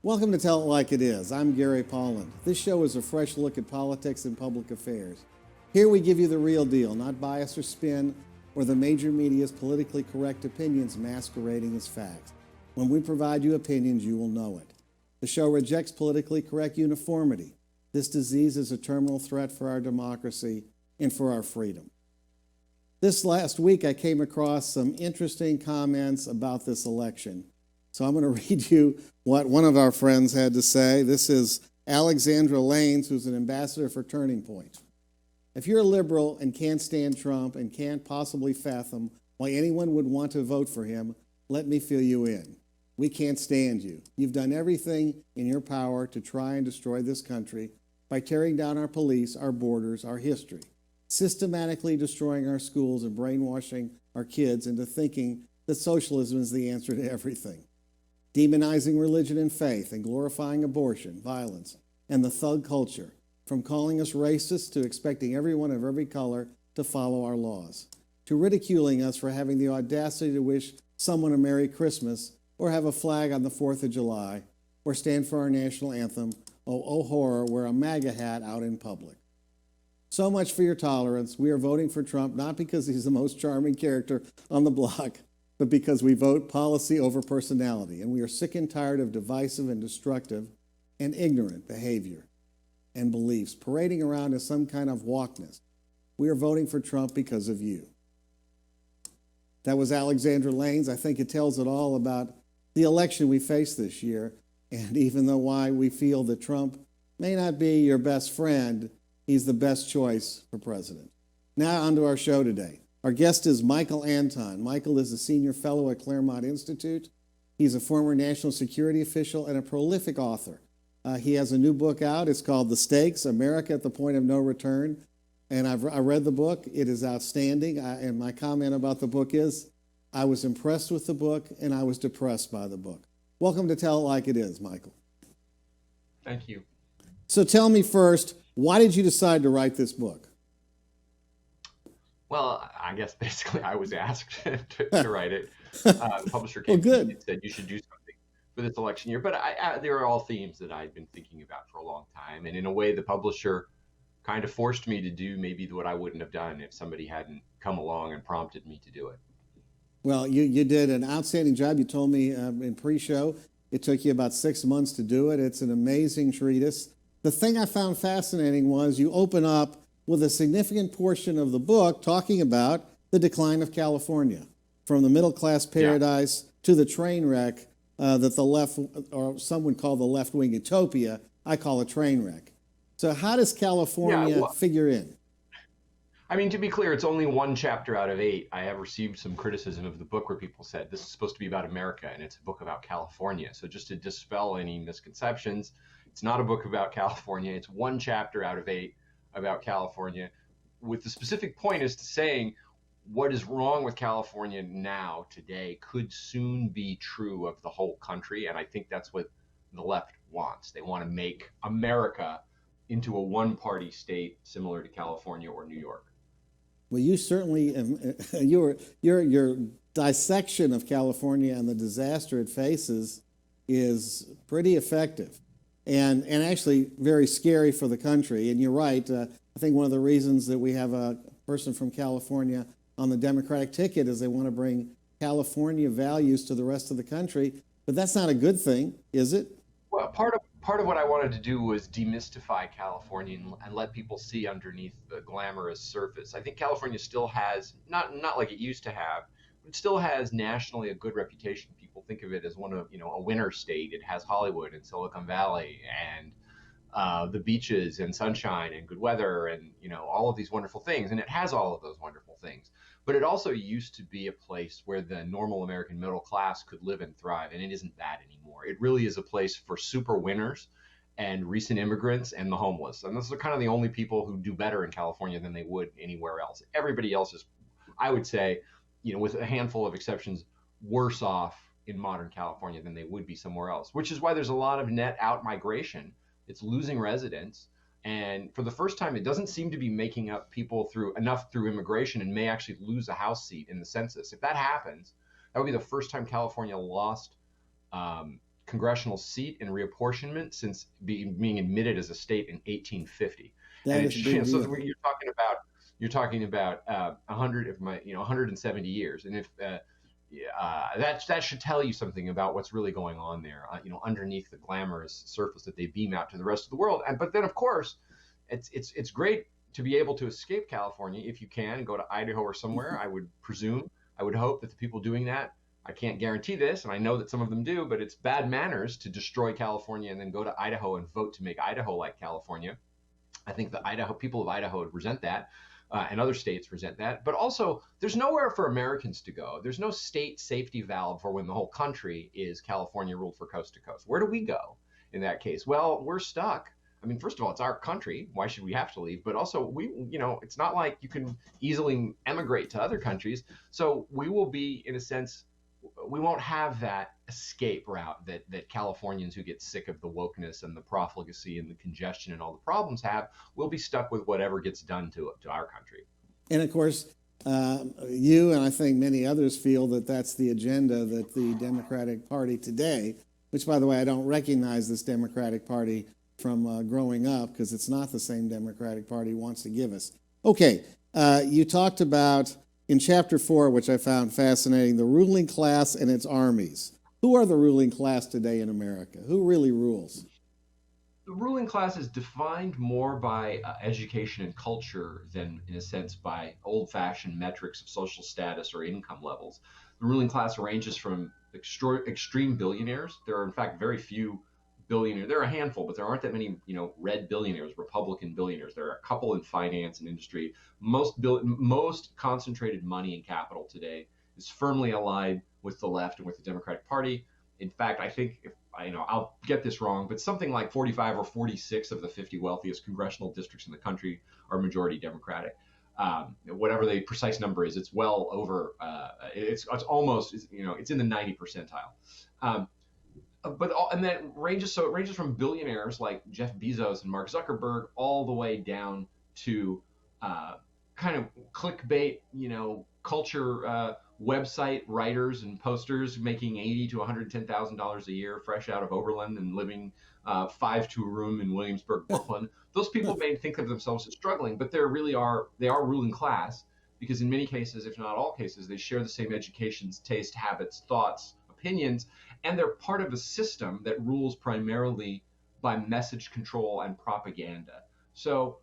Welcome to Tell It Like It Is. I'm Gary Polland. This show is a fresh look at politics and public affairs. Here we give you the real deal, not bias or spin, or the major media's politically correct opinions masquerading as facts. When we provide you opinions, you will know it. The show rejects politically correct uniformity. This disease is a terminal threat for our democracy and for our freedom. This last week, I came across some interesting comments about this election. So I'm going to read you what one of our friends had to say. This is Alexandra Lanes, who's an ambassador for Turning Point. If you're a liberal and can't stand Trump and can't possibly fathom why anyone would want to vote for him, let me fill you in. We can't stand you. You've done everything in your power to try and destroy this country by tearing down our police, our borders, our history, systematically destroying our schools and brainwashing our kids into thinking that socialism is the answer to everything, demonizing religion and faith and glorifying abortion, violence, and the thug culture, from calling us racist to expecting everyone of every color to follow our laws, to ridiculing us for having the audacity to wish someone a Merry Christmas or have a flag on the 4th of July or stand for our national anthem, oh horror, wear a MAGA hat out in public. So much for your tolerance. We are voting for Trump not because he's the most charming character on the block, but because we vote policy over personality, and we are sick and tired of divisive and destructive and ignorant behavior and beliefs parading around as some kind of wokeness. We are voting for Trump because of you. That was Alexandra Lanes. I think it tells it all about the election we face this year, and even though why we feel that Trump may not be your best friend, he's the best choice for president. Now on to our show today. Our guest is Michael Anton. Michael is a senior fellow at Claremont Institute. He's a former national security official and a prolific author. He has a new book out. It's called The Stakes, America at the Point of No Return. And I read the book. It is outstanding. And my comment about the book is, I was impressed with the book and I was depressed by the book. Welcome to Tell It Like It Is, Michael. Thank you. So tell me first, why did you decide to write this book? Well, I guess basically I was asked to write it. The publisher came to me and said you should do something for this election year. But there are all themes that I'd been thinking about for a long time. And in a way, the publisher kind of forced me to do maybe what I wouldn't have done if somebody hadn't come along and prompted me to do it. Well, you did an outstanding job. You told me in pre-show it took you about 6 months to do it. It's an amazing treatise. The thing I found fascinating was you open up with a significant portion of the book talking about the decline of California, from the middle-class paradise to the train wreck that the left, or some would call the left-wing utopia, I call a train wreck. So how does California figure in? I mean, to be clear, it's only one chapter out of 8. I have received some criticism of the book where people said this is supposed to be about America and it's a book about California. So just to dispel any misconceptions, it's not a book about California. It's one chapter out of 8 about California, with the specific point as to saying what is wrong with California now, today, could soon be true of the whole country. And I think that's what the left wants. They want to make America into a one-party state similar to California or New York. Well, you certainly, your dissection of California and the disaster it faces is pretty effective. And actually very scary for the country. And you're right. I think one of the reasons that we have a person from California on the Democratic ticket is they want to bring California values to the rest of the country. But that's not a good thing, is it? Well, part of what I wanted to do was demystify California and let people see underneath the glamorous surface. I think California still has, not like it used to have, it still has nationally a good reputation. People think of it as one of, a winter state. It has Hollywood and Silicon Valley and the beaches and sunshine and good weather and, all of these wonderful things. And it has all of those wonderful things. But it also used to be a place where the normal American middle class could live and thrive. And it isn't that anymore. It really is a place for super winners and recent immigrants and the homeless. And those are kind of the only people who do better in California than they would anywhere else. Everybody else is, I would say, with a handful of exceptions, worse off in modern California than they would be somewhere else, which is why there's a lot of net out migration. It's losing residents. And for the first time, it doesn't seem to be making up people through immigration and may actually lose a House seat in the census. If that happens, that would be the first time California lost congressional seat in reapportionment since being admitted as a state in 1850. And That is a big so deal. you're talking about 100 of my 170 years, and if that should tell you something about what's really going on there, underneath the glamorous surface that they beam out to the rest of the world. And but then of course, it's great to be able to escape California if you can and go to Idaho or somewhere. I would presume, I would hope that the people doing that, I can't guarantee this, and I know that some of them do, but it's bad manners to destroy California and then go to Idaho and vote to make Idaho like California. I think the people of Idaho would resent that, and other states resent that. But also, there's nowhere for Americans to go. There's no state safety valve for when the whole country is California ruled for coast to coast. Where do we go in that case? Well, we're stuck. I mean, first of all, it's our country. Why should we have to leave? But also, it's not like you can easily emigrate to other countries. So we will be, in a sense, we won't have that escape route that Californians who get sick of the wokeness and the profligacy and the congestion and all the problems have. We'll be stuck with whatever gets done to our country. And of course, you and I think many others feel that that's the agenda that the Democratic Party today, which, by the way, I don't recognize this Democratic Party from growing up because it's not the same Democratic Party wants to give us. Okay, you talked about in chapter 4, which I found fascinating, the ruling class and its armies. Who are the ruling class today in America? Who really rules? The ruling class is defined more by education and culture than, in a sense, by old-fashioned metrics of social status or income levels. The ruling class ranges from extreme billionaires. There are, in fact, very few billionaires. There are a handful, but there aren't that many, red billionaires, Republican billionaires. There are a couple in finance and industry. Most concentrated money and capital today is firmly allied with the left and with the Democratic Party. In fact, I think I'll get this wrong, but something like 45 or 46 of the 50 wealthiest congressional districts in the country are majority Democratic. Whatever the precise number is, it's well over. It's almost it's in the 90 percentile. And then it ranges from billionaires like Jeff Bezos and Mark Zuckerberg all the way down to kind of clickbait, culture website writers and posters making $80,000 to $110,000 a year, fresh out of Oberlin and living 5 to a room in Williamsburg, Brooklyn. Those people may think of themselves as struggling, but they are ruling class because in many cases, if not all cases, they share the same educations, taste, habits, thoughts, opinions, and they're part of a system that rules primarily by message control and propaganda. So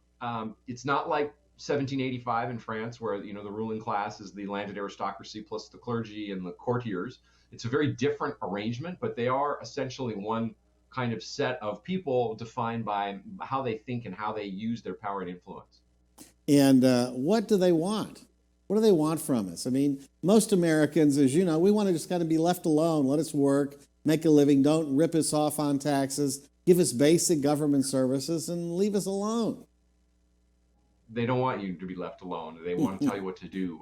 it's not like 1785 in France, where the ruling class is the landed aristocracy plus the clergy and the courtiers. It's a very different arrangement, but they are essentially one kind of set of people defined by how they think and how they use their power and influence. And what do they want? What do they want from us? I mean, most Americans, as you know, we want to just kind of be left alone, let us work, make a living, don't rip us off on taxes, give us basic government services, and leave us alone. They don't want you to be left alone. They want to tell you what to do.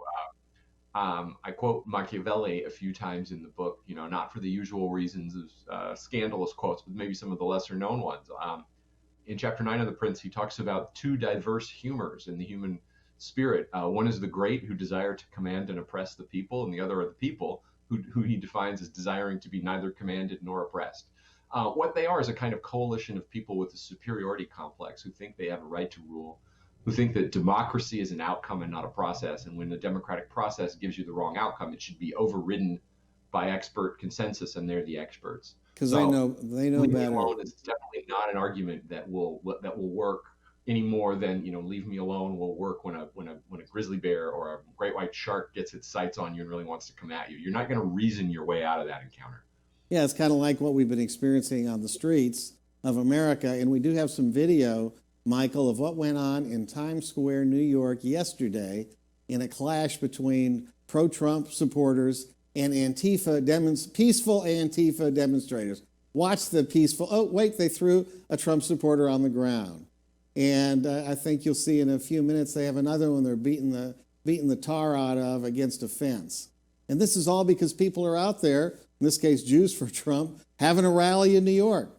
I quote Machiavelli a few times in the book, not for the usual reasons of scandalous quotes, but maybe some of the lesser known ones. In chapter 9 of The Prince, he talks about two diverse humors in the human spirit. One is the great, who desire to command and oppress the people, and the other are the people, who he defines as desiring to be neither commanded nor oppressed. What they are is a kind of coalition of people with a superiority complex who think they have a right to rule, who think that democracy is an outcome and not a process, and when the democratic process gives you the wrong outcome, it should be overridden by expert consensus, and they're the experts. Because they know better. Alone is definitely not an argument that will work any more than leave me alone will work when a grizzly bear or a great white shark gets its sights on you and really wants to come at you. You're not going to reason your way out of that encounter. Yeah, it's kind of like what we've been experiencing on the streets of America, and we do have some video, Michael, of what went on in Times Square, New York yesterday in a clash between pro-Trump supporters and peaceful Antifa demonstrators. Watch the peaceful, oh, wait, they threw a Trump supporter on the ground. And I think you'll see in a few minutes they have another one they're beating the tar out of against a fence. And this is all because people are out there, in this case Jews for Trump, having a rally in New York.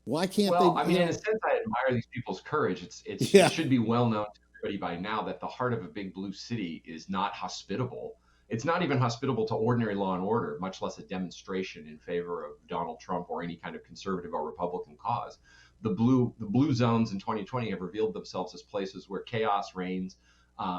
Why can't they? Well, I mean, in a sense, I admire these people's courage. It should be well known to everybody by now that the heart of a big blue city is not hospitable. It's not even hospitable to ordinary law and order, much less a demonstration in favor of Donald Trump or any kind of conservative or Republican cause. The blue zones in 2020 have revealed themselves as places where chaos reigns.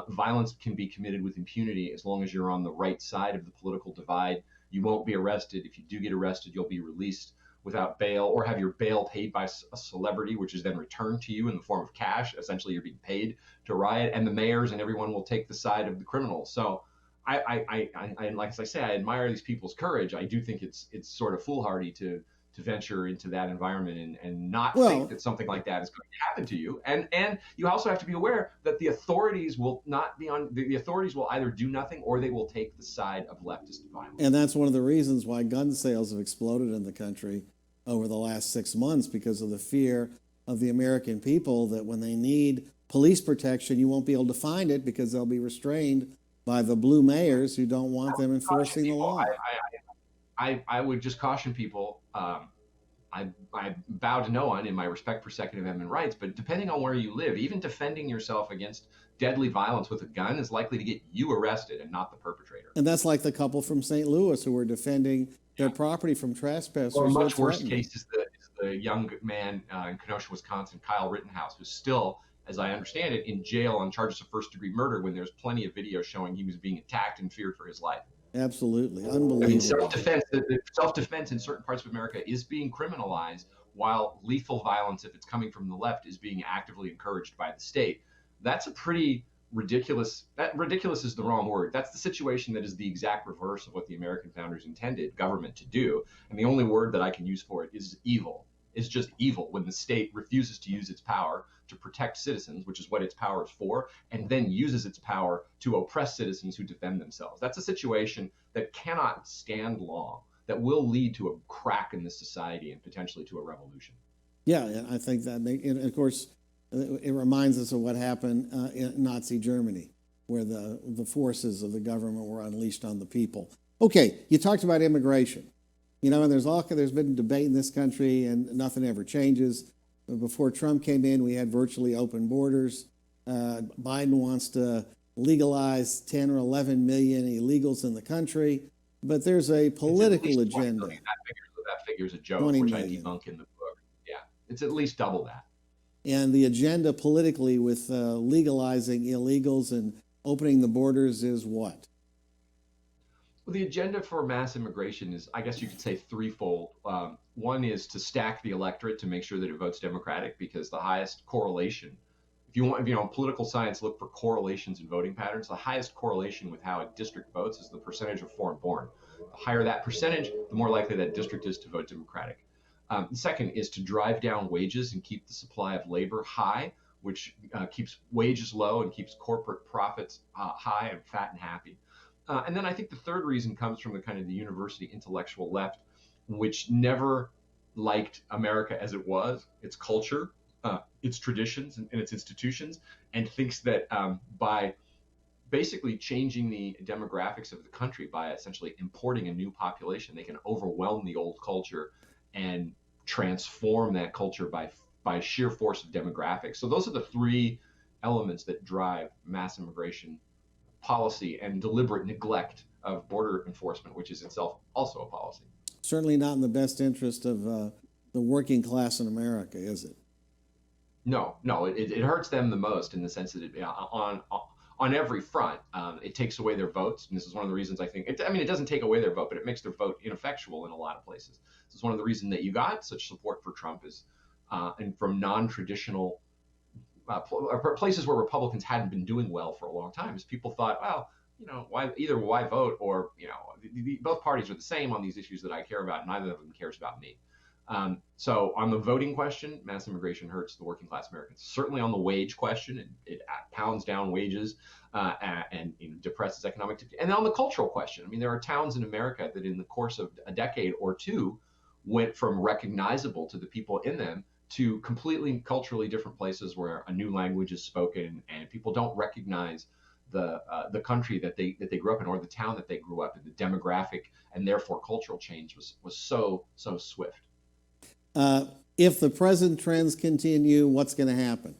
Violence can be committed with impunity as long as you're on the right side of the political divide. You won't be arrested. If you do get arrested, you'll be released without bail or have your bail paid by a celebrity, which is then returned to you in the form of cash. Essentially, you're being paid to riot, and the mayors and everyone will take the side of the criminals. So, like as I say, I admire these people's courage. I do think it's sort of foolhardy to venture into that environment and not think Well, that something like that is going to happen to you. And you also have to be aware that the authorities will not be on the authorities will either do nothing or they will take the side of leftist violence. and that's one of the reasons why gun sales have exploded in the country over the last 6 months, because of the fear of the American people that when they need police protection, you won't be able to find it because they'll be restrained by the blue mayors who don't want them enforcing the law. I would just caution people. I bow to no one in my respect for Second Amendment rights, but depending on where you live, even defending yourself against deadly violence with a gun is likely to get you arrested and not the perpetrator. And that's like the couple from St. Louis who were defending their property from trespassers. Or a who much had worse threatened case is the young man in Kenosha, Wisconsin, Kyle Rittenhouse, who's still, as I understand it, in jail on charges of first-degree murder when there's plenty of video showing he was being attacked and feared for his life. them. Absolutely. I mean, Unbelievable. self-defense in certain parts of America is being criminalized, while lethal violence, if it's coming from the left, is being actively encouraged by the state. That's a pretty ridiculous. That ridiculous is the wrong word. That's the situation that is the exact reverse of what the American founders intended government to do. And the only word that I can use for it is evil. It's just evil when the state refuses to use its power to protect citizens, which is what its power is for, and then uses its power to oppress citizens who defend themselves. That's a situation that cannot stand long, that will lead to a crack in this society and potentially to a revolution. Yeah, and I think that, and of course, it reminds us of what happened in Nazi Germany, where the forces of the government were unleashed on the people. Okay, you talked about immigration. You know, and there's been debate in this country, and nothing ever changes. Before Trump came in, we had virtually open borders. Biden wants to legalize 10 or 11 million illegals in the country, but there's a political agenda. That figure's a joke, 20 which I million. debunk in the book. Yeah, it's at least double that. And the agenda politically with legalizing illegals and opening the borders is what? Well, the agenda for mass immigration is, I guess you could say, threefold. One is to stack the electorate to make sure that it votes Democratic, because the highest correlation, if you know, political science look for correlations in voting patterns, the highest correlation with how a district votes is the percentage of foreign born. The higher that percentage, the more likely that district is to vote Democratic. The second is to drive down wages and keep the supply of labor high, which keeps wages low and keeps corporate profits high and fat and happy. And then I think the third reason comes from the kind of the university intellectual left, which never liked America as it was, its culture, its traditions, and its institutions, and thinks that by basically changing the demographics of the country, by essentially importing a new population, they can overwhelm the old culture and transform that culture by sheer force of demographics. So those are the three elements that drive mass immigration policy and deliberate neglect of border enforcement, which is itself also a policy. Certainly not in the best interest of the working class in America, is it? No, it hurts them the most in the sense that on every front, it takes away their votes. And this is one of the reasons I think, it doesn't take away their vote, but it makes their vote ineffectual in a lot of places. This is one of the reasons that you got such support for Trump is, and from non-traditional places where Republicans hadn't been doing well for a long time, is people thought, well, you know, why vote, or, you know, both parties are the same on these issues that I care about. Neither of them cares about me. So on the voting question, mass immigration hurts the working class Americans. Certainly on the wage question, it pounds down wages and you know, depresses economic activity. And then on the cultural question, I mean, there are towns in America that in the course of a decade or two went from recognizable to the people in them to completely culturally different places where a new language is spoken and people don't recognize the country that they grew up in or the town that they grew up in. The demographic and therefore cultural change was so swift. If the present trends continue, what's going to happen?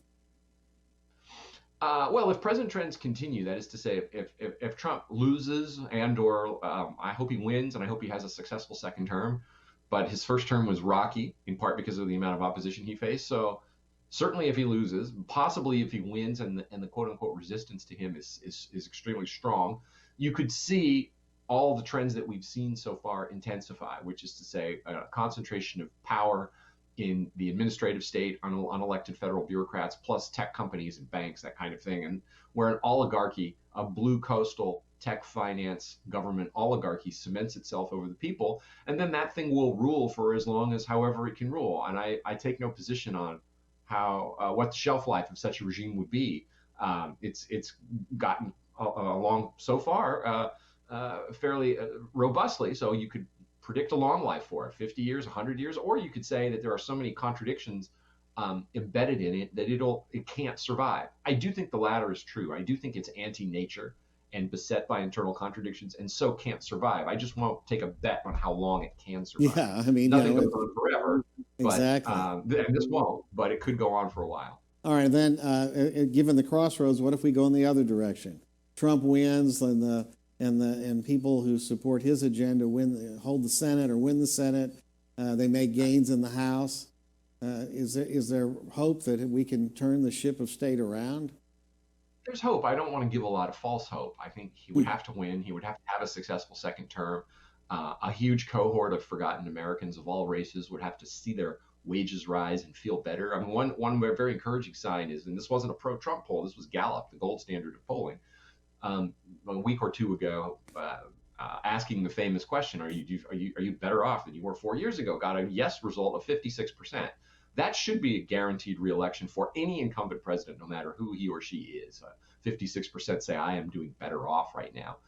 Well, if present trends continue, that is to say, if Trump loses and/or I hope he wins and I hope he has a successful second term, but his first term was rocky in part because of the amount of opposition he faced. So certainly, if he loses, possibly if he wins and the quote unquote resistance to him is extremely strong, you could see all the trends that we've seen so far intensify, which is to say, a concentration of power in the administrative state, unelected federal bureaucrats, plus tech companies and banks, that kind of thing. And where an oligarchy, a blue coastal tech finance government oligarchy cements itself over the people, and then that thing will rule for as long as however it can rule. And I take no position on how what the shelf life of such a regime would be. It's gotten along so far fairly robustly, so you could predict a long life for it, 50 years, 100 years, or you could say that there are so many contradictions embedded in it that it can't survive. I do think the latter is true. I do think it's anti-nature and beset by internal contradictions, and so can't survive. I just won't take a bet on how long it can survive. Yeah, I mean, nothing goes on forever, exactly. But and this won't, but it could go on for a while. All right, then, given the crossroads, what if we go in the other direction? Trump wins, and people who support his agenda hold the Senate or win the Senate. They make gains in the House. Is there hope that we can turn the ship of state around? There's hope. I don't want to give a lot of false hope. I think he would have to win. He would have to have a successful second term. A huge cohort of forgotten Americans of all races would have to see their wages rise and feel better. I mean, one very encouraging sign is, and this wasn't a pro-Trump poll, this was Gallup, the gold standard of polling, a week or two ago, asking the famous question, are you better off than you were 4 years ago? Got a yes result of 56%. That should be a guaranteed reelection for any incumbent president, no matter who he or she is. 56% say I am doing better off right now.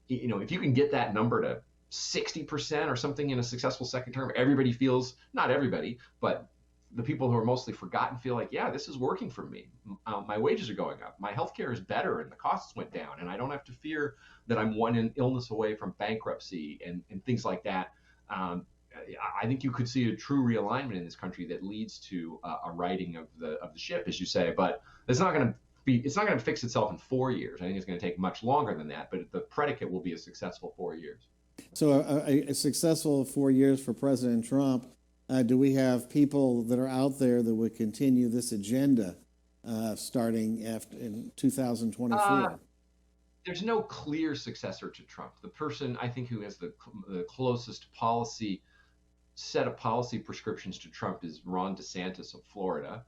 If you can get that number to 60% or something in a successful second term, everybody feels, not everybody, but the people who are mostly forgotten feel like, yeah, this is working for me. My wages are going up. My healthcare is better and the costs went down. And I don't have to fear that I'm one illness away from bankruptcy and things like that. I think you could see a true realignment in this country that leads to a righting of the ship, as you say. But it's not going to fix itself in 4 years. I think it's going to take much longer than that. But the predicate will be a successful 4 years. So a successful 4 years for President Trump. Do we have people that are out there that would continue this agenda starting in 2024? There's no clear successor to Trump. The person I think who has the closest set of policy prescriptions to Trump is Ron DeSantis of Florida.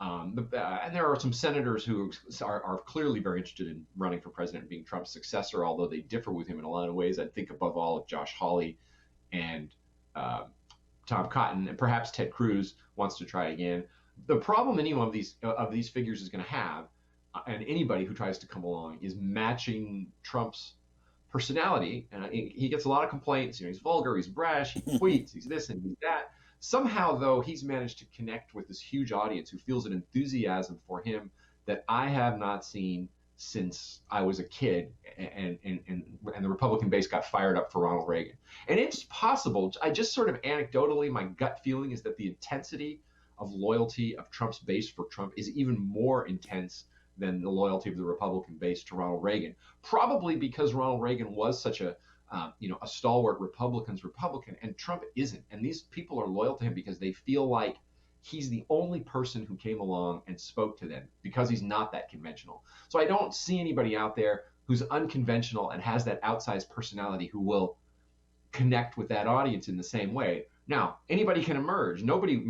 And there are some senators who are clearly very interested in running for president and being Trump's successor, although they differ with him in a lot of ways. I think above all of Josh Hawley and Tom Cotton, and perhaps Ted Cruz wants to try again. The problem any one of these figures is going to have, and anybody who tries to come along, is matching Trump's personality. And he gets a lot of complaints. He's vulgar, he's brash, he tweets, he's this and he's that. Somehow, though, he's managed to connect with this huge audience who feels an enthusiasm for him that I have not seen since I was a kid, and the Republican base got fired up for Ronald Reagan. And it's possible, I just sort of anecdotally, my gut feeling is that the intensity of loyalty of Trump's base for Trump is even more intense than the loyalty of the Republican base to Ronald Reagan. Probably because Ronald Reagan was such a stalwart Republican, and Trump isn't. And these people are loyal to him because they feel like he's the only person who came along and spoke to them, because he's not that conventional. So I don't see anybody out there who's unconventional and has that outsized personality who will connect with that audience in the same way. Now, anybody can emerge. Nobody,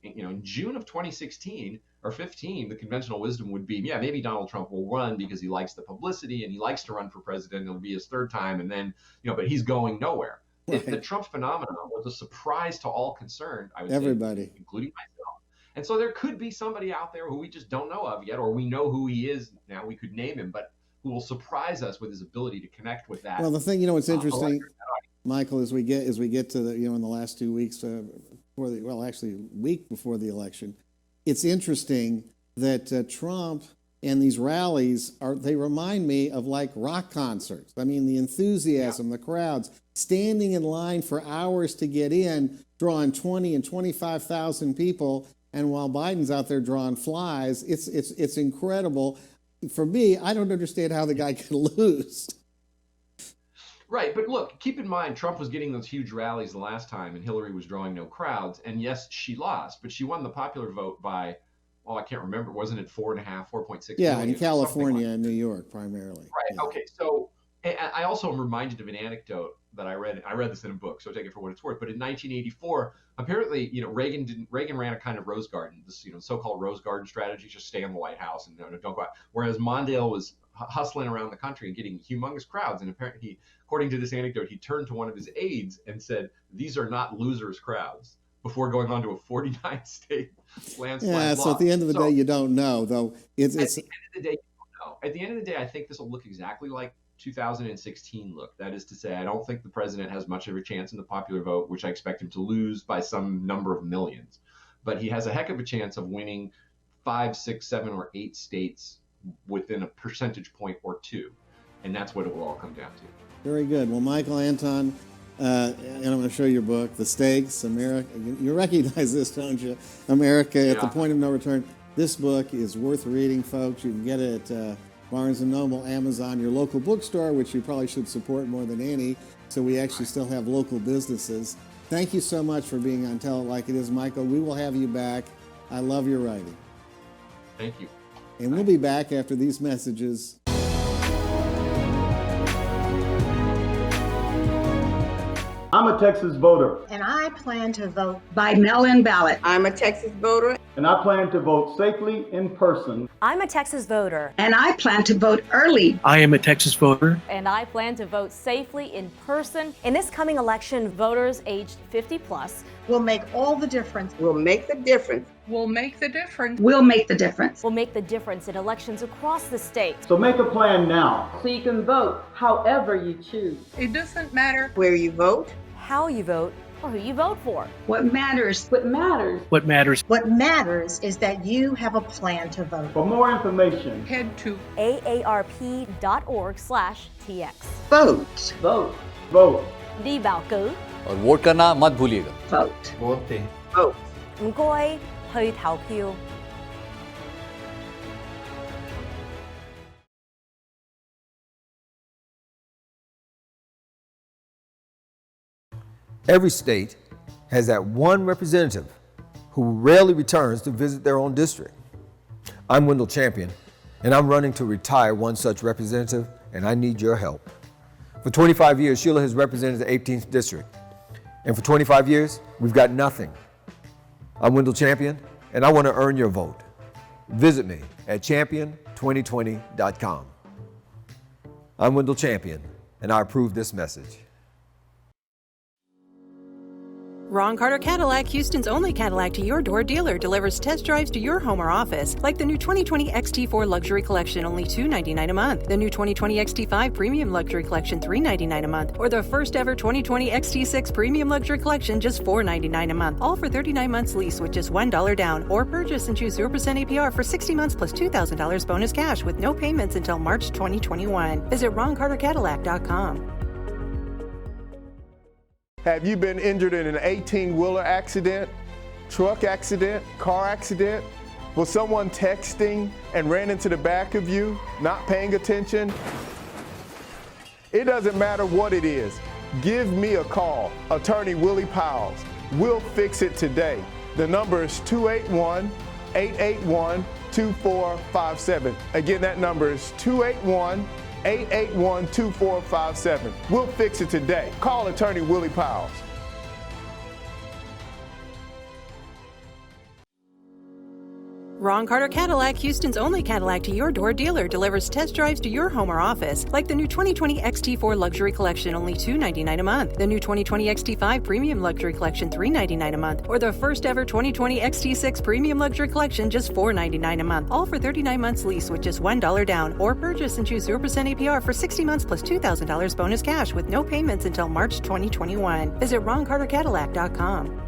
in June of 2016 or 15, the conventional wisdom would be, yeah, maybe Donald Trump will run because he likes the publicity and he likes to run for president. It'll be his third time. And then, but he's going nowhere. Right. The Trump phenomenon was a surprise to all concerned, I would everybody, say, including myself. And so there could be somebody out there who we just don't know of yet, or we know who he is now, we could name him, but who will surprise us with his ability to connect with that. Well, the thing, what's interesting, Michael, as we get to the, in the last 2 weeks week before the election, it's interesting that Trump and these rallies they remind me of like rock concerts. I mean, the enthusiasm, the crowds standing in line for hours to get in, drawing 20 and 25,000 people, And while Biden's out there drawing flies, it's incredible. For me, I don't understand how the guy can lose. Right, but look, keep in mind, Trump was getting those huge rallies the last time, and Hillary was drawing no crowds. And yes, she lost, but she won the popular vote by, well, I can't remember. Wasn't it 4.6 Yeah, million, in California like and New York primarily. Right. Yeah. Okay. So I also am reminded of an anecdote that I read. I read this in a book, so take it for what it's worth. But in 1984, apparently, Reagan ran a kind of rose garden, this so-called rose garden strategy, just stay in the White House and don't go out. Whereas Mondale was hustling around the country and getting humongous crowds. And apparently, according to this anecdote, he turned to one of his aides and said, "These are not losers' crowds," before going on to a 49-state landslide Yeah, loss. so at the end of the day, you don't know, though. At the end of the day, you don't know. At the end of the day, I think this will look exactly like 2016 looked. That is to say, I don't think the president has much of a chance in the popular vote, which I expect him to lose by some number of millions. But he has a heck of a chance of winning 5, 6, 7, or 8 states within a percentage point or two. And that's what it will all come down to. Very good. Well, Michael, Anton, and I'm going to show your book, The Stakes, America. You recognize this, don't you? America at the Point of No Return. This book is worth reading, folks. You can get it at Barnes & Noble, Amazon, your local bookstore, which you probably should support more than any, so we actually still have local businesses. Thank you so much for being on Tell It Like It Is, Michael. We will have you back. I love your writing. Thank you. And we'll be back after these messages. I'm a Texas voter. And I plan to vote by mail-in ballot. I'm a Texas voter. And I plan to vote safely in person. I'm a Texas voter. And I plan to vote early. I am a Texas voter. And I plan to vote safely in person. In this coming election, voters aged 50 plus will make all the difference. Will make the difference. Will make the difference. Will make the difference. Will make the difference in elections across the state. So make a plan now. So you can vote however you choose. It doesn't matter where you vote, how you vote, or who you vote for. What matters. What matters. What matters. What matters is that you have a plan to vote. For more information, head to aarp.org/tx. Vote. Vote. Vote. Đi bầu cử. और vote करना मत भूलिएगा. Vote. Vote. Vote. 唔該，去投票。Every state has that one representative who rarely returns to visit their own district. I'm Wendell Champion, and I'm running to retire one such representative, and I need your help. For 25 years, Sheila has represented the 18th district, and for 25 years, we've got nothing. I'm Wendell Champion, and I want to earn your vote. Visit me at champion2020.com. I'm Wendell Champion, and I approve this message. Ron Carter Cadillac, Houston's only Cadillac to your door dealer, delivers test drives to your home or office, like the new 2020 XT4 Luxury Collection, only $299 a month, the new 2020 XT5 Premium Luxury Collection, $399 a month, or the first ever 2020 XT6 Premium Luxury Collection, just $499 a month, all for 39 months lease with just $1 down, or purchase and choose 0% APR for 60 months plus $2,000 bonus cash with no payments until March 2021. Visit RonCarterCadillac.com. Have you been injured in an 18-wheeler accident, truck accident, car accident? Was someone texting and ran into the back of you, not paying attention? It doesn't matter what it is. Give me a call, Attorney Willie Powles. We'll fix it today. The number is 281-881-2457. Again, that number is 281-881-2457. We'll fix it today. Call Attorney Willie Powles. Ron Carter Cadillac, Houston's only Cadillac to your door dealer, delivers test drives to your home or office, like the new 2020 XT4 Luxury Collection, only $299 a month, the new 2020 XT5 Premium Luxury Collection, $399 a month, or the first ever 2020 XT6 Premium Luxury Collection, just $499 a month, all for 39 months lease with just $1 down, or purchase and choose 0% APR for 60 months plus $2,000 bonus cash with no payments until March 2021. Visit RonCarterCadillac.com.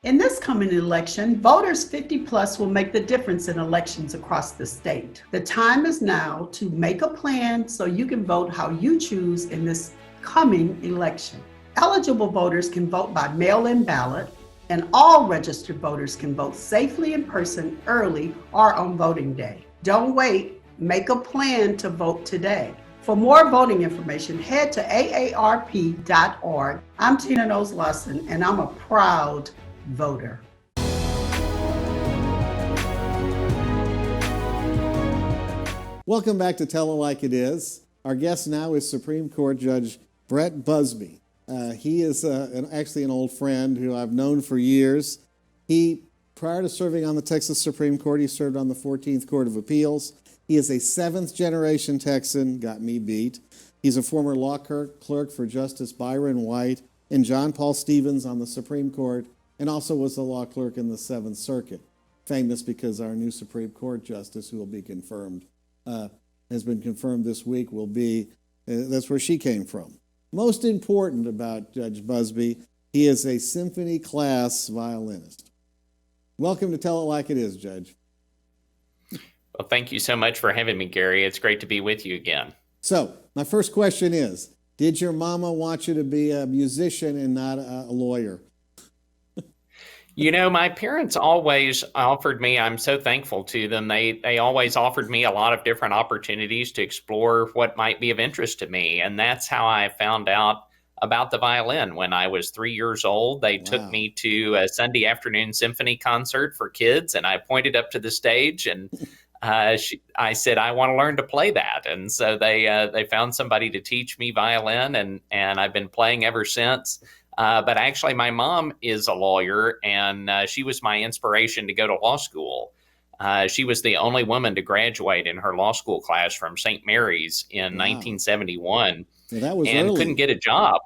In this coming election, voters 50 plus will make the difference in elections across the state. The time is now to make a plan so you can vote how you choose in this coming election. Eligible voters can vote by mail-in ballot, and all registered voters can vote safely in person, early, or on voting day. Don't wait. Make a plan to vote today. For more voting information, head to aarp.org. I'm Tina Knowles Lawson, and I'm a proud voter. Welcome back to Tell It Like It Is. Our guest now is Supreme Court Judge Brett Bunsby. He is actually an old friend who I've known for years. Prior to serving on the Texas Supreme Court, he served on the 14th Court of Appeals. He is a 7th-generation Texan, got me beat. He's a former law clerk for Justice Byron White and John Paul Stevens on the Supreme Court, and also was a law clerk in the 7th Circuit. Famous because our new Supreme Court justice, who will be confirmed, has been confirmed this week, will be, that's where she came from. Most important about Judge Bunsby, he is a symphony class violinist. Welcome to Tell It Like It Is, Judge. Well, thank you so much for having me, Gary. It's great to be with you again. So, my first question is, did your mama want you to be a musician and not a lawyer? You know, my parents always offered me, I'm so thankful to them, they always offered me a lot of different opportunities to explore what might be of interest to me. And that's how I found out about the violin. When I was 3 years old, they took me to a Sunday afternoon symphony concert for kids, and I pointed up to the stage and I said, I want to learn to play that. And so they found somebody to teach me violin, and I've been playing ever since. But actually, my mom is a lawyer, and she was my inspiration to go to law school. She was the only woman to graduate in her law school class from St. Mary's in 1971, that was and early. couldn't get a job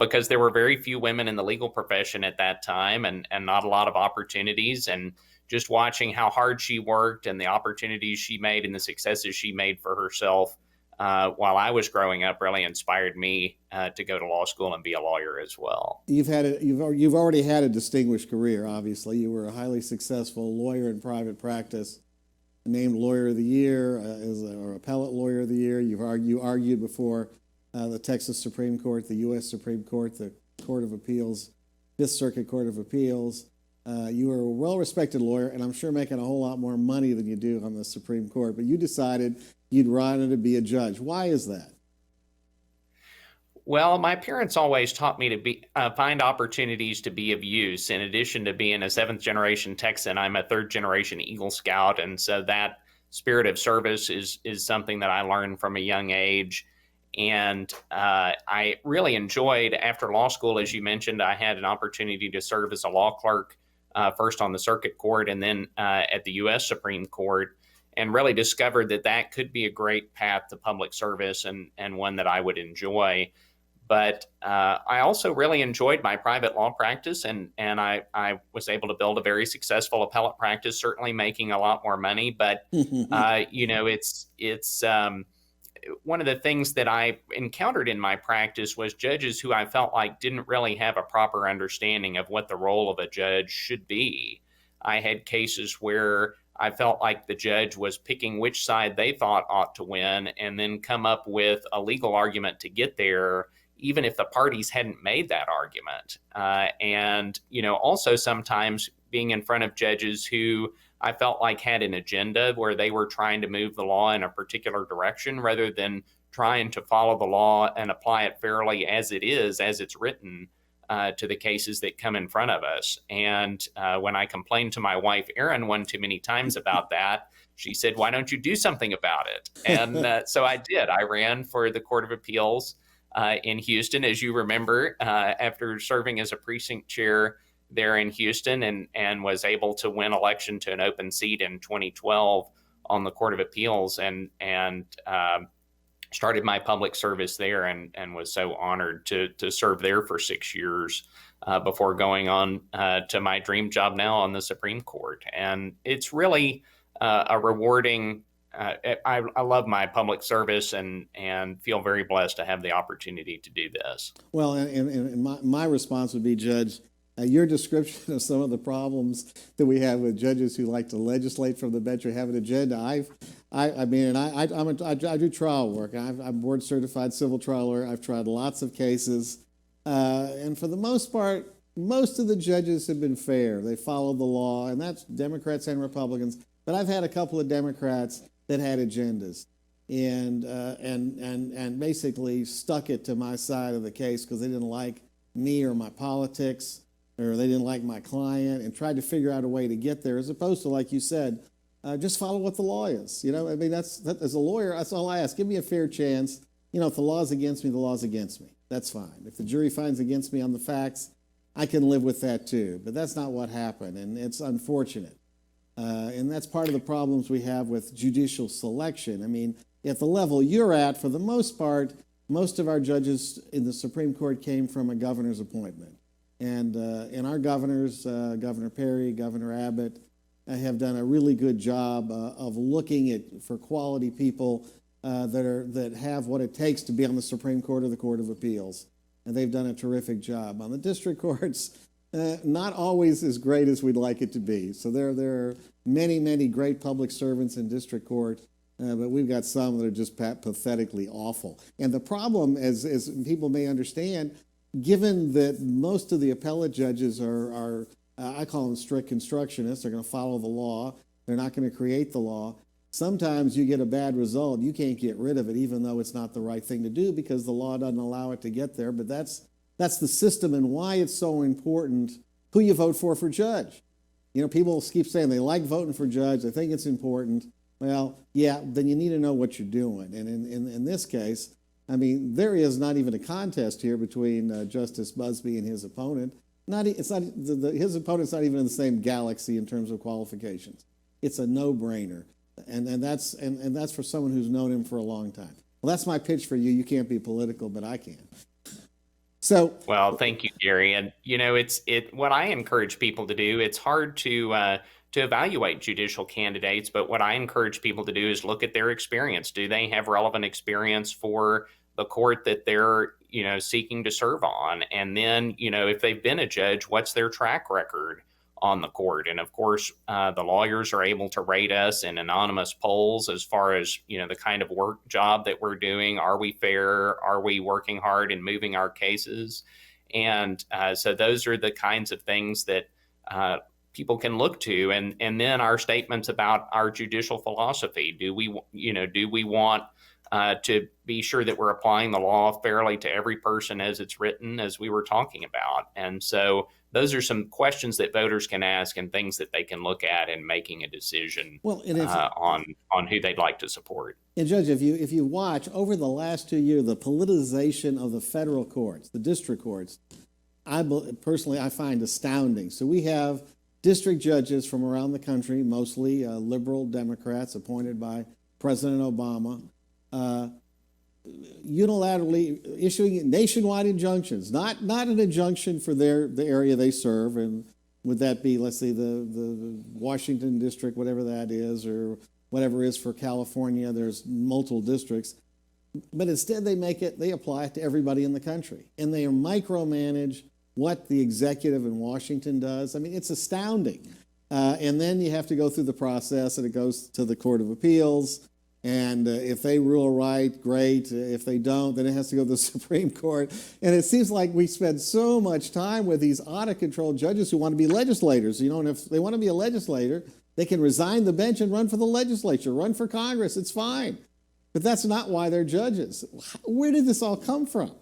because there were very few women in the legal profession at that time, and not a lot of opportunities. And just watching how hard she worked and the opportunities she made and the successes she made for herself while I was growing up really inspired me to go to law school and be a lawyer as well. You've already had a distinguished career, obviously. You were a highly successful lawyer in private practice, named Lawyer of the Year, or Appellate Lawyer of the Year. You argued before the Texas Supreme Court, the U.S. Supreme Court, the Court of Appeals, Fifth Circuit Court of Appeals. You were a well-respected lawyer, and I'm sure making a whole lot more money than you do on the Supreme Court, but you decided you'd rather to be a judge. Why is that? Well, my parents always taught me to find opportunities to be of use. In addition to being a 7th-generation Texan, I'm a 3rd-generation Eagle Scout, and so that spirit of service is something that I learned from a young age. And I really enjoyed, after law school, as you mentioned, I had an opportunity to serve as a law clerk, first on the circuit court and then at the U.S. Supreme Court, and really discovered that could be a great path to public service and one that I would enjoy. But I also really enjoyed my private law practice, and I was able to build a very successful appellate practice, certainly making a lot more money. But, it's one of the things that I encountered in my practice was judges who I felt like didn't really have a proper understanding of what the role of a judge should be. I had cases where I felt like the judge was picking which side they thought ought to win and then come up with a legal argument to get there, even if the parties hadn't made that argument. And also sometimes being in front of judges who I felt like had an agenda where they were trying to move the law in a particular direction rather than trying to follow the law and apply it fairly as it is, as it's written, to the cases that come in front of us. And when I complained to my wife, Erin, one too many times about that, she said, why don't you do something about it? And so I did. I ran for the Court of Appeals in Houston, as you remember, after serving as a precinct chair there in Houston, and was able to win election to an open seat in 2012 on the Court of Appeals, and started my public service there, and was so honored to serve there for 6 years before going on to my dream job now on the Supreme Court. And it's really a rewarding, I love my public service and feel very blessed to have the opportunity to do this. Well, and my response would be, Judge, your description of some of the problems that we have with judges who like to legislate from the bench or have an agenda. I do trial work. I'm board certified civil trial lawyer. I've tried lots of cases, and for the most part, most of the judges have been fair. They followed the law, and that's Democrats and Republicans. But I've had a couple of Democrats that had agendas and basically stuck it to my side of the case because they didn't like me or my politics, or they didn't like my client, and tried to figure out a way to get there, as opposed to, like you said, just follow what the law is. You know, I mean, as a lawyer, that's all I ask. Give me a fair chance. You know, if the law's against me, the law's against me. That's fine. If the jury finds against me on the facts, I can live with that too. But that's not what happened, and it's unfortunate. And that's part of the problems we have with judicial selection. I mean, at the level you're at, for the most part, most of our judges in the Supreme Court came from a governor's appointment. And our governors, Governor Perry, Governor Abbott, have done a really good job of looking for quality people that have what it takes to be on the Supreme Court or the Court of Appeals. And they've done a terrific job. On the district courts, not always as great as we'd like it to be. So there are many, many great public servants in district court, but we've got some that are just pathetically awful. And the problem, as people may understand, given that most of the appellate judges are I call them strict constructionists, they're going to follow the law, they're not going to create the law. Sometimes you get a bad result, you can't get rid of it, even though it's not the right thing to do because the law doesn't allow it to get there. But that's the system, and why it's so important who you vote for judge. You know, people keep saying they like voting for judge, they think it's important. Well, yeah, then you need to know what you're doing. And in this case, I mean, there is not even a contest here between Justice Bunsby and his opponent. His opponent's not even in the same galaxy in terms of qualifications. It's a no-brainer, and that's for someone who's known him for a long time. Well, that's my pitch for you. You can't be political, but I can. So, well, thank you, Gary. And you know, what I encourage people to do. It's hard to evaluate judicial candidates, but what I encourage people to do is look at their experience. Do they have relevant experience for the court that they're, you know, seeking to serve on? And then, you know, if they've been a judge, what's their track record on the court? And of course, the lawyers are able to rate us in anonymous polls as far as, you know, the kind of work job that we're doing. Are we fair? Are we working hard and moving our cases? And so those are the kinds of things that people can look to. And then our statements about our judicial philosophy. Do we want to be sure that we're applying the law fairly to every person as it's written, as we were talking about? And so those are some questions that voters can ask and things that they can look at in making a decision on who they'd like to support. And Judge, if you watch over the last 2 years, the politicization of the federal courts, the district courts, I find astounding. So we have district judges from around the country, mostly liberal Democrats appointed by President Obama, unilaterally issuing nationwide injunctions, not an injunction for the area they serve, and would that be, let's say, the Washington district, whatever that is, or whatever is for California. There's multiple districts, but instead they apply it to everybody in the country, and they micromanage what the executive in Washington does. I mean, it's astounding. And then you have to go through the process, and it goes to the Court of Appeals. And if they rule right, great. If they don't, then it has to go to the Supreme Court. And it seems like we spend so much time with these out-of-control judges who want to be legislators. You know, and if they want to be a legislator, they can resign the bench and run for the legislature, run for Congress. It's fine. But that's not why they're judges. Where did this all come from?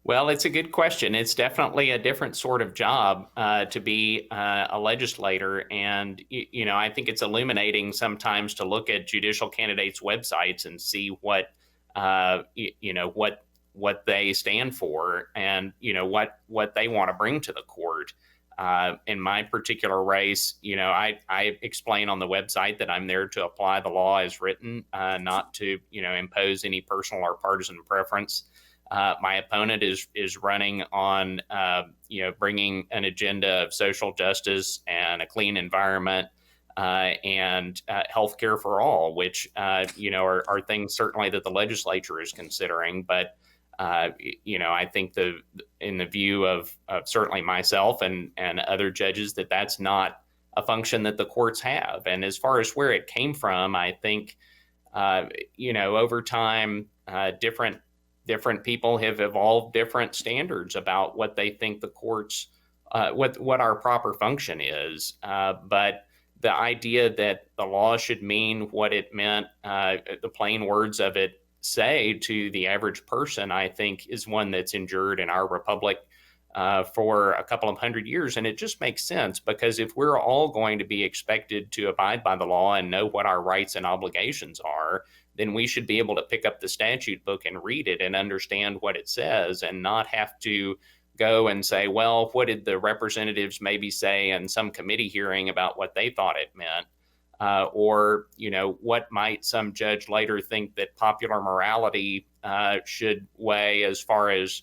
Well, it's a good question. It's definitely a different sort of job to be a legislator. And, you know, I think it's illuminating sometimes to look at judicial candidates' websites and see what they stand for and, you know, what they want to bring to the court. In my particular race, you know, I explain on the website that I'm there to apply the law as written, not to, you know, impose any personal or partisan preference. My opponent is running on, bringing an agenda of social justice and a clean environment and healthcare for all, which, are things certainly that the legislature is considering. But, I think in the view of certainly myself and other judges, that's not a function that the courts have. And as far as where it came from, I think, over time, different different people have evolved different standards about what they think the courts, what our proper function is. But the idea that the law should mean what it meant, the plain words of it say to the average person, I think is one that's endured in our republic for a couple of hundred years. And it just makes sense, because if we're all going to be expected to abide by the law and know what our rights and obligations are, then we should be able to pick up the statute book and read it and understand what it says, and not have to go and say, well, what did the representatives maybe say in some committee hearing about what they thought it meant? Or, what might some judge later think that popular morality should weigh as far as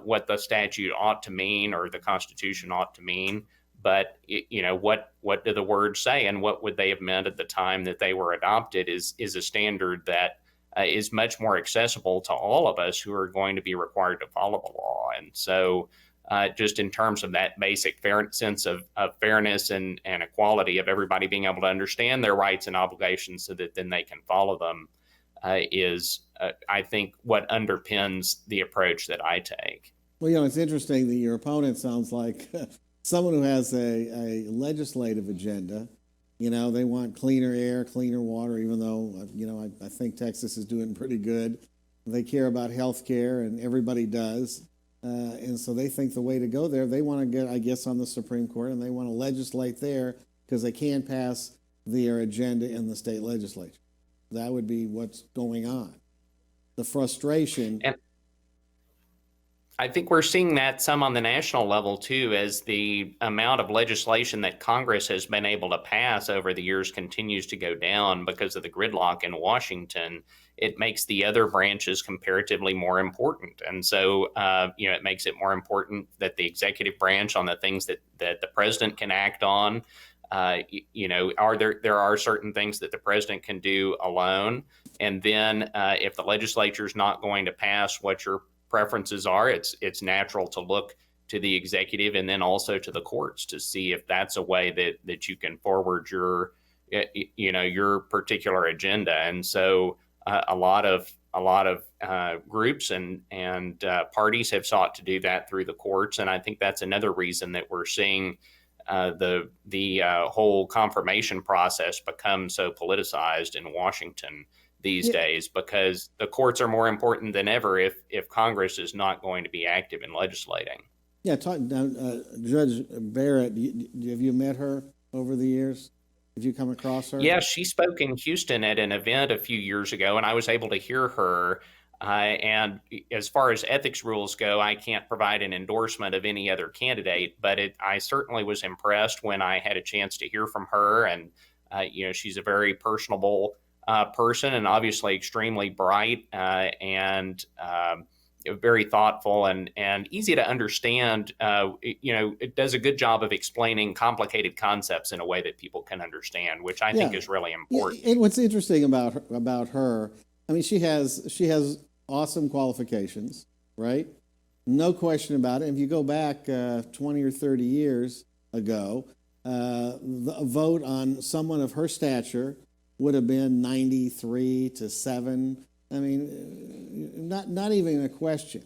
what the statute ought to mean or the Constitution ought to mean. But, what do the words say, and what would they have meant at the time that they were adopted is a standard that is much more accessible to all of us who are going to be required to follow the law. And so just in terms of that basic sense of fairness and equality of everybody being able to understand their rights and obligations so that then they can follow them is, I think, what underpins the approach that I take. Well, it's interesting that your opponent sounds like someone who has a legislative agenda. They want cleaner air, cleaner water, even though, I think Texas is doing pretty good. They care about health care, and everybody does. And so they think the way to go there, they want to get, I guess, on the Supreme Court, and they want to legislate there because they can't pass their agenda in the state legislature. That would be what's going on. The frustration. And I think we're seeing that some on the national level too, as the amount of legislation that Congress has been able to pass over the years continues to go down because of the gridlock in Washington. It makes the other branches comparatively more important. And so, it makes it more important that the executive branch, on the things that the president can act on, there are certain things that the president can do alone. And then if the legislature is not going to pass what your preferences are, it's natural to look to the executive and then also to the courts to see if that's a way that you can forward your particular agenda. And so a lot of groups and parties have sought to do that through the courts, and I think that's another reason that we're seeing the whole confirmation process become so politicized in Washington these days, because the courts are more important than ever if Congress is not going to be active in legislating. Yeah, Judge Barrett, have you met her over the years? Have you come across her? Yeah, she spoke in Houston at an event a few years ago, and I was able to hear her. And as far as ethics rules go, I can't provide an endorsement of any other candidate, but I certainly was impressed when I had a chance to hear from her. And, she's a very personable person, and obviously extremely bright and very thoughtful and easy to understand. It does a good job of explaining complicated concepts in a way that people can understand, which I think is really important. And what's interesting about her, I mean, she has awesome qualifications, right? No question about it. If you go back 20 or 30 years ago, a vote on someone of her stature would have been 93-7. I mean, not even a question.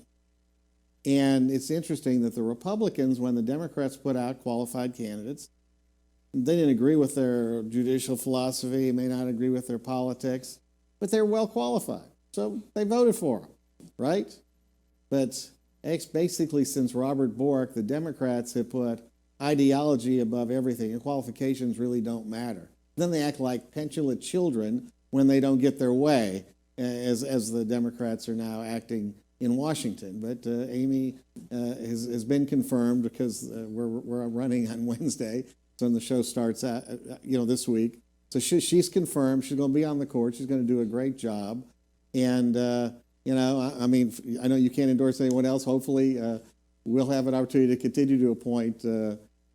And it's interesting that the Republicans, when the Democrats put out qualified candidates, they didn't agree with their judicial philosophy, may not agree with their politics, but they're well qualified. So they voted for them, right? But basically, since Robert Bork, the Democrats have put ideology above everything, and qualifications really don't matter. Then they act like petulant children when they don't get their way, as the Democrats are now acting in Washington. But Amy has been confirmed, because we're running on Wednesday, so when the show starts this week. So she's confirmed. She's going to be on the court. She's going to do a great job. And I mean, I know you can't endorse anyone else. Hopefully, we'll have an opportunity to continue to appoint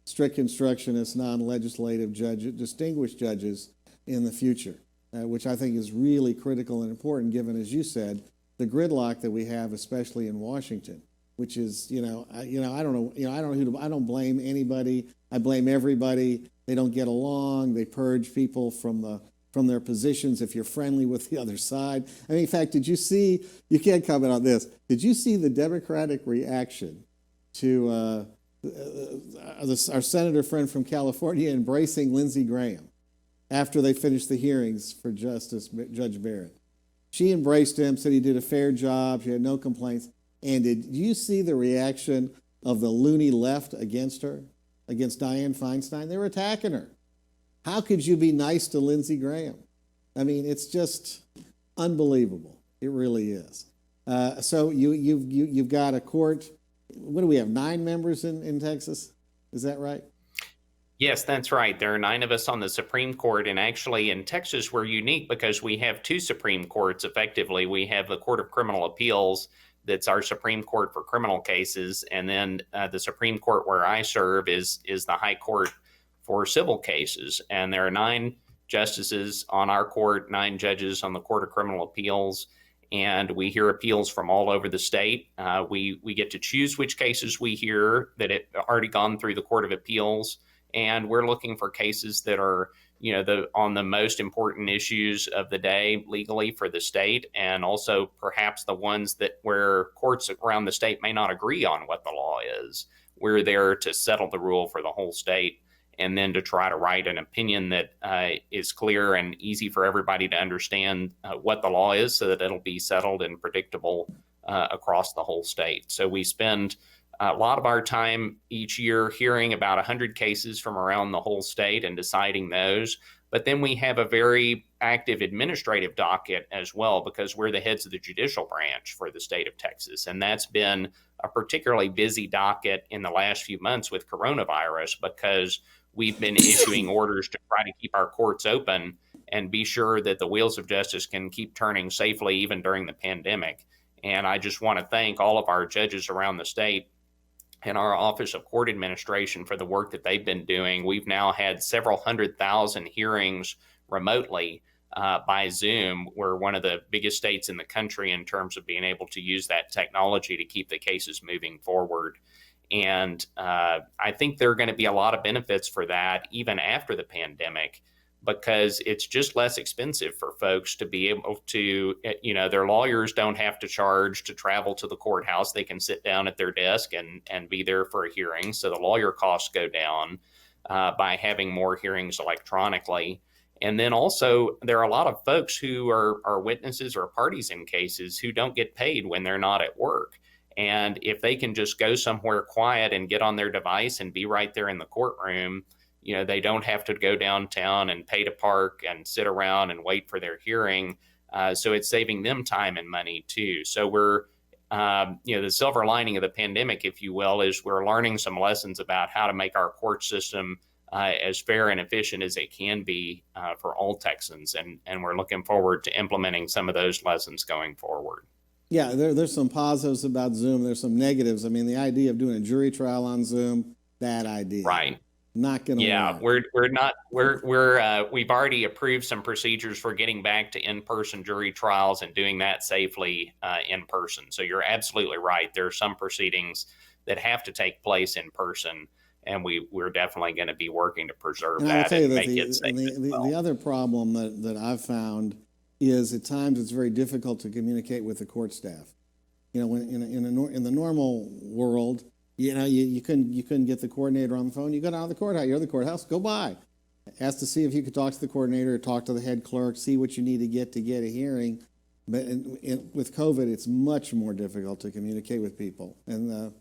strict constructionists, non-legislative judges, distinguished judges in the future, which I think is really critical and important, given, as you said, the gridlock that we have, especially in Washington, which is, I don't blame anybody. I blame everybody. They don't get along. They purge people from the from their positions if you're friendly with the other side. I mean, in fact, did you see, you can't comment on this, did you see the Democratic reaction to our senator friend from California embracing Lindsey Graham after they finished the hearings for Judge Barrett? She embraced him, said he did a fair job, she had no complaints. And did you see the reaction of the loony left against her, against Dianne Feinstein? They were attacking her. How could you be nice to Lindsey Graham? I mean, it's just unbelievable. It really is. So you've got a court. What do we have? 9 members in Texas? Is that right? Yes, that's right. There are 9 of us on the Supreme Court, and actually in Texas we're unique because we have 2 Supreme Courts effectively. We have the Court of Criminal Appeals, that's our Supreme Court for criminal cases, and then the Supreme Court where I serve is the High Court for civil cases. And there are 9 justices on our court, 9 judges on the Court of Criminal Appeals, and we hear appeals from all over the state. We get to choose which cases we hear that have already gone through the Court of Appeals, and we're looking for cases that are, on the most important issues of the day legally for the state, and also perhaps the ones where courts around the state may not agree on what the law is. We're there to settle the rule for the whole state, and then to try to write an opinion that is clear and easy for everybody to understand what the law is, so that it'll be settled and predictable across the whole state. So we spend a lot of our time each year hearing about 100 cases from around the whole state and deciding those. But then we have a very active administrative docket as well, because we're the heads of the judicial branch for the state of Texas. And that's been a particularly busy docket in the last few months with coronavirus, because we've been issuing orders to try to keep our courts open and be sure that the wheels of justice can keep turning safely even during the pandemic. And I just want to thank all of our judges around the state and our Office of Court Administration for the work that they've been doing. We've now had several 100,000 hearings remotely by Zoom. We're one of the biggest states in the country in terms of being able to use that technology to keep the cases moving forward. And I think there are going to be a lot of benefits for that even after the pandemic, because it's just less expensive for folks to be able to, their lawyers don't have to charge to travel to the courthouse. They can sit down at their desk and be there for a hearing. So the lawyer costs go down by having more hearings electronically. And then also there are a lot of folks who are witnesses or parties in cases who don't get paid when they're not at work. And if they can just go somewhere quiet and get on their device and be right there in the courtroom, they don't have to go downtown and pay to park and sit around and wait for their hearing. So it's saving them time and money too. So we're, the silver lining of the pandemic, if you will, is we're learning some lessons about how to make our court system as fair and efficient as it can be for all Texans. And we're looking forward to implementing some of those lessons going forward. Yeah, there's some positives about Zoom. There's some negatives. I mean, the idea of doing a jury trial on Zoom, bad idea. Right. Not going to work. We've already approved some procedures for getting back to in-person jury trials and doing that safely in person. So you're absolutely right. There are some proceedings that have to take place in person, and we're definitely going to be working to preserve that and make it safe. The other problem that I've found is at times it's very difficult to communicate with the court staff. When in the normal world, you couldn't get the coordinator on the phone. You go down to the courthouse. You're at the courthouse. Go by. Ask to see if you could talk to the coordinator or talk to the head clerk. See what you need to get a hearing. But with COVID, it's much more difficult to communicate with people, and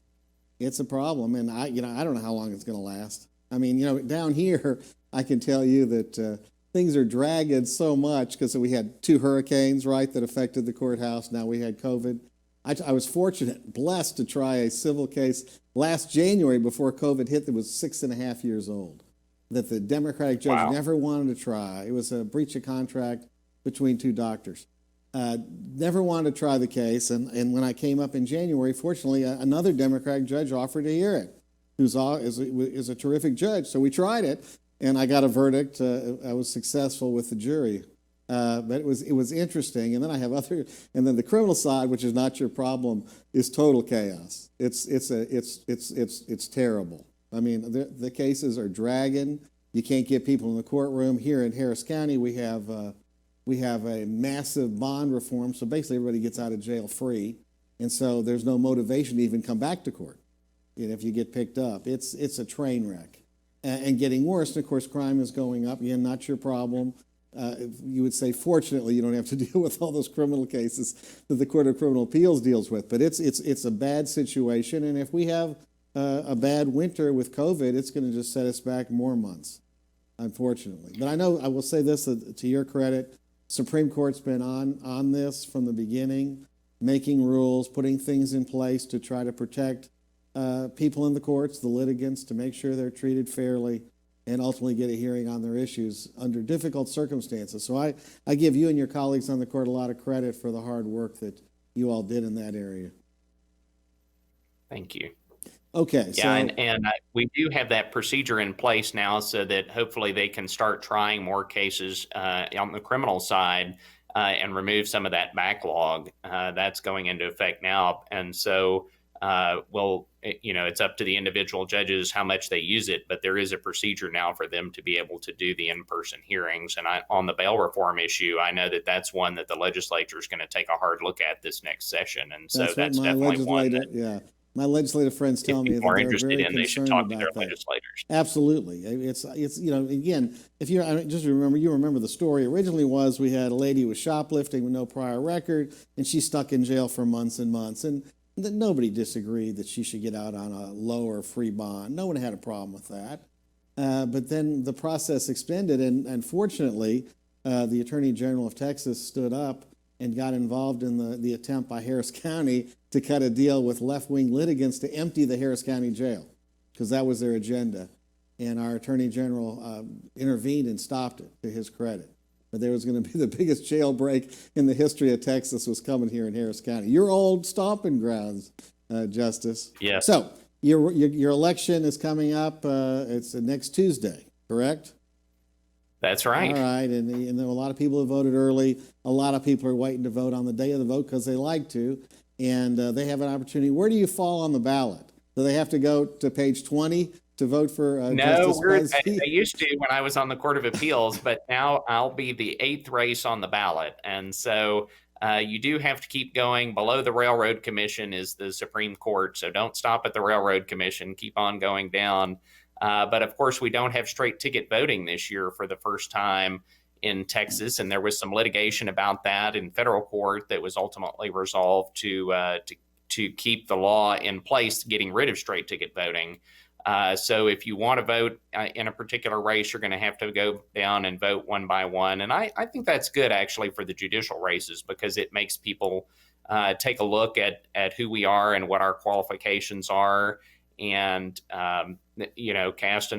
it's a problem. And I don't know how long it's going to last. I mean, down here, I can tell you that things are dragging so much because we had 2 hurricanes, right, that affected the courthouse. Now we had COVID. I was blessed to try a civil case last January before COVID hit that was 6.5 years old, that the Democratic judge never wanted to try. It was a breach of contract between 2 doctors. Never wanted to try the case, and when I came up in January, fortunately, another Democratic judge offered to hear it, who's is a terrific judge. So we tried it, and I got a verdict. I was successful with the jury. But it was interesting, and then I have and then the criminal side, which is not your problem, is total chaos. It's terrible. I mean, the cases are dragging. You can't get people in the courtroom. Here in Harris County, we have a massive bond reform, so basically everybody gets out of jail free, and so there's no motivation to even come back to court. If you get picked up, it's a train wreck, and getting worse. And of course, crime is going up. Again, not your problem. You would say, fortunately, you don't have to deal with all those criminal cases that the Court of Criminal Appeals deals with. But it's a bad situation, and if we have a bad winter with COVID, it's going to just set us back more months, unfortunately. But I know, I will say this to your credit, Supreme Court's been on this from the beginning, making rules, putting things in place to try to protect people in the courts, the litigants, to make sure they're treated fairly and ultimately get a hearing on their issues under difficult circumstances. So I give you and your colleagues on the court a lot of credit for the hard work that you all did in that area. Thank you. Okay. Yeah, and we do have that procedure in place now so that hopefully they can start trying more cases on the criminal side and remove some of that backlog. That's going into effect now. And so it's up to the individual judges how much they use it, but there is a procedure now for them to be able to do the in-person hearings. And on the bail reform issue, I know that that's one that the legislature is going to take a hard look at this next session. And so that's definitely one that, my legislative friends tell me that they're very concerned about that. Legislators. Absolutely. It's again, if you remember the story originally was we had a lady who was shoplifting with no prior record, and she's stuck in jail for months and months. And nobody disagreed that she should get out on a lower free bond. No one had a problem with that. But then the process extended, and fortunately, the Attorney General of Texas stood up and got involved in the attempt by Harris County to cut a deal with left-wing litigants to empty the Harris County jail, because that was their agenda. And our Attorney General intervened and stopped it, to his credit. But there was going to be the biggest jailbreak in the history of Texas was coming here in Harris County. Your old stomping grounds, Justice. Yes. So your election is coming up. It's next Tuesday, correct? That's right. All right, and there are a lot of people who voted early. A lot of people are waiting to vote on the day of the vote because they like to, and they have an opportunity. Where do you fall on the ballot? Do they have to go to page 20 to vote for Justice Bunsby? I used to when I was on the Court of Appeals, but now I'll be the 8th race on the ballot. And so you do have to keep going. Below the Railroad Commission is the Supreme Court, so don't stop at the Railroad Commission. Keep on going down. But of course, we don't have straight ticket voting this year for the first time in Texas, and there was some litigation about that in federal court that was ultimately resolved to keep the law in place, getting rid of straight ticket voting. So if you want to vote in a particular race, you're going to have to go down and vote one by one. And I think that's good, actually, for the judicial races, because it makes people take a look at who we are and what our qualifications are, and cast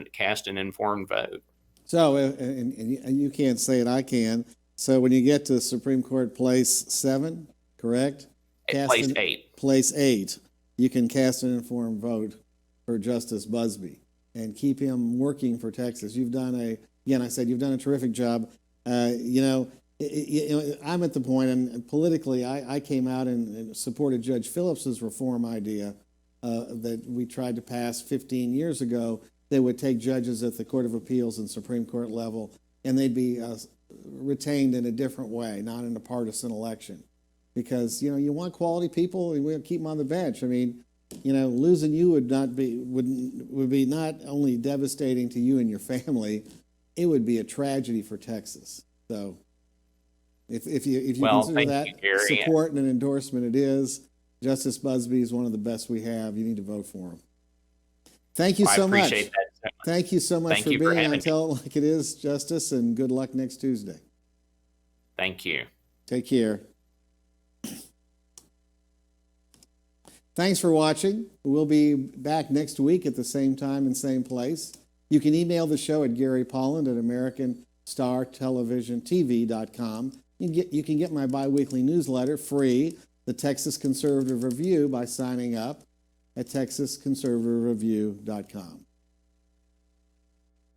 an informed vote. So, and you can't say it, I can. So when you get to Supreme Court place 7, correct? Place 8. Place 8, you can cast an informed vote for Justice Bunsby and keep him working for Texas. You've done a terrific job. I'm at the point, and politically, I came out and supported Judge Phillips's reform idea that we tried to pass 15 years ago. They would take judges at the Court of Appeals and Supreme Court level, and they'd be retained in a different way, not in a partisan election. Because, you want quality people, and we'll keep them on the bench. I mean, losing you would be not only devastating to you and your family, it would be a tragedy for Texas. So if you consider that support and an endorsement, it is. Justice Bunsby is one of the best we have. You need to vote for him. Thank you so much. I appreciate that. Thank you so much for being on Tell It Like It Is, Justice, and good luck next Tuesday. Thank you. Take care. Thanks for watching. We'll be back next week at the same time and same place. You can email the show at Gary Polland at AmericanStarTelevisionTV.com. You can get my biweekly newsletter free, the Texas Conservative Review, by signing up at TexasConservativeReview.com.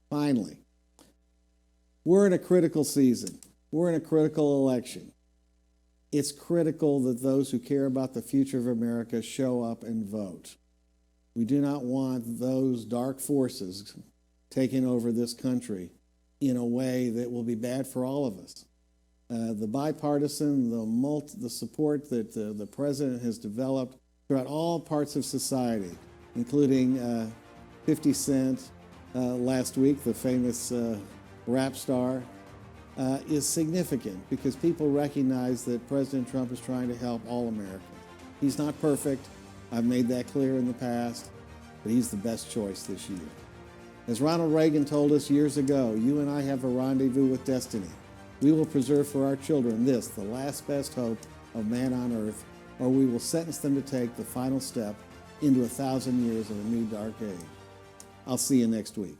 Finally, we're in a critical season. We're in a critical election. It's critical that those who care about the future of America show up and vote. We do not want those dark forces taking over this country in a way that will be bad for all of us. The bipartisan, the support that the president has developed throughout all parts of society, including 50 Cent last week, the famous rap star, is significant because people recognize that President Trump is trying to help all Americans. He's not perfect. I've made that clear in the past, but he's the best choice this year. As Ronald Reagan told us years ago, you and I have a rendezvous with destiny. We will preserve for our children this, the last best hope of man on earth, or we will sentence them to take the final step into 1,000 years of a new dark age. I'll see you next week.